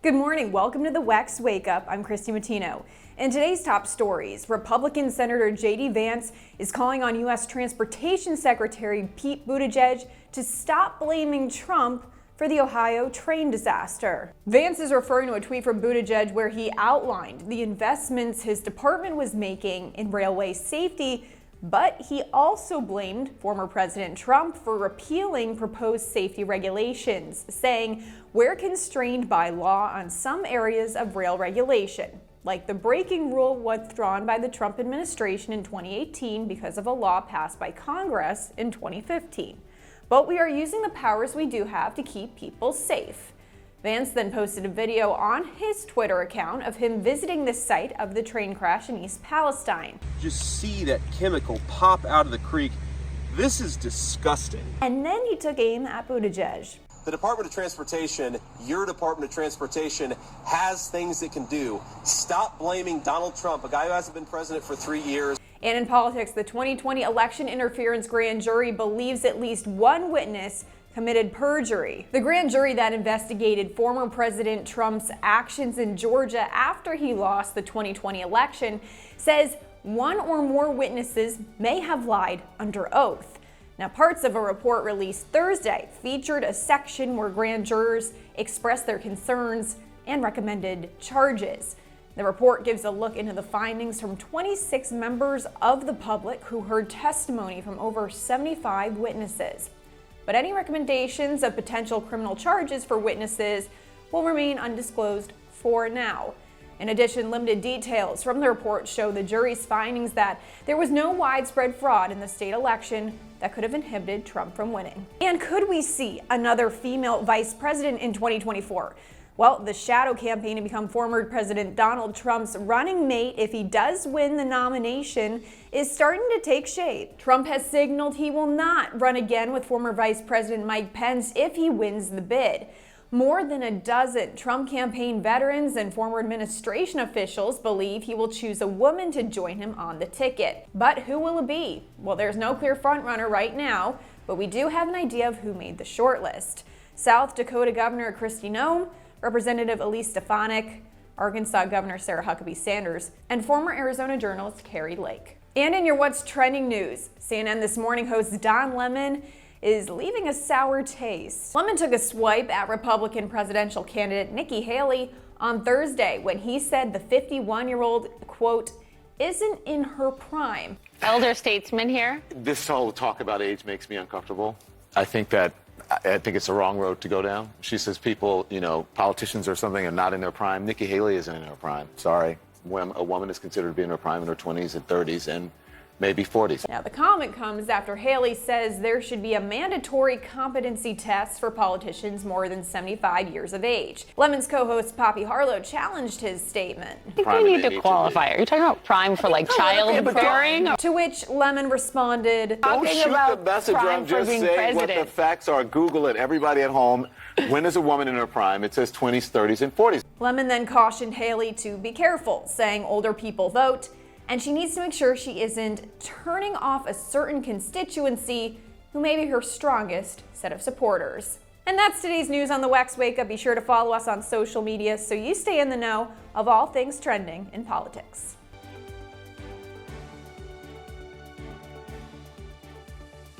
Good morning. Welcome to the WEX Wake Up. I'm Christy Matino. In today's top stories, Republican Senator J.D. Vance is calling on U.S. Transportation Secretary Pete Buttigieg to stop blaming Trump for the Ohio train disaster. Vance is referring to a tweet from Buttigieg where he outlined the investments his department was making in railway safety, but he also blamed former President Trump for repealing proposed safety regulations, saying we're constrained by law on some areas of rail regulation, like the braking rule withdrawn by the Trump administration in 2018 because of a law passed by Congress in 2015. But we are using the powers we do have to keep people safe. Vance then posted a video on his Twitter account of him visiting the site of the train crash in East Palestine. Just see that chemical pop out of the creek. This is disgusting. And then he took aim at Buttigieg. The Department of Transportation, your Department of Transportation, has things it can do. Stop blaming Donald Trump, a guy who hasn't been president for 3 years. And in politics, the 2020 election interference grand jury believes at least one witness committed perjury. The grand jury that investigated former President Trump's actions in Georgia after he lost the 2020 election says one or more witnesses may have lied under oath. Now, parts of a report released Thursday featured a section where grand jurors expressed their concerns and recommended charges. The report gives a look into the findings from 26 members of the public who heard testimony from over 75 witnesses. But any recommendations of potential criminal charges for witnesses will remain undisclosed for now. In addition, limited details from the report show the jury's findings that there was no widespread fraud in the state election that could have inhibited Trump from winning. And could we see another female vice president in 2024? Well, the shadow campaign to become former President Donald Trump's running mate if he does win the nomination is starting to take shape. Trump has signaled he will not run again with former Vice President Mike Pence if he wins the bid. More than a dozen Trump campaign veterans and former administration officials believe he will choose a woman to join him on the ticket. But who will it be? Well, there's no clear frontrunner right now, but we do have an idea of who made the shortlist. South Dakota Governor Kristi Noem, Representative Elise Stefanik, Arkansas Governor Sarah Huckabee Sanders, and former Arizona journalist Kari Lake. And in your What's Trending news, CNN This Morning host Don Lemon is leaving a sour taste. Lemon took a swipe at Republican presidential candidate Nikki Haley on Thursday when he said the 51-year-old, quote, isn't in her prime. Elder statesman here. This whole talk about age makes me uncomfortable. I think it's the wrong road to go down. She says people, politicians or something are not in their prime. Nikki Haley isn't in her prime. Sorry. When a woman is considered to be in her prime in her 20s and 30s and maybe 40s. Now, the comment comes after Haley says there should be a mandatory competency test for politicians more than 75 years of age. Lemon's co-host Poppy Harlow challenged his statement. I think we need to qualify. Are you talking about prime for like childbearing? To which Lemon responded, Don't shoot the messenger, I'm just saying what the facts are. Google it, everybody at home. When is a woman in her prime? It says 20s, 30s, and 40s. Lemon then cautioned Haley to be careful, saying older people vote, and she needs to make sure she isn't turning off a certain constituency who may be her strongest set of supporters. And that's today's news on the WEX Wake Up. Be sure to follow us on social media so you stay in the know of all things trending in politics.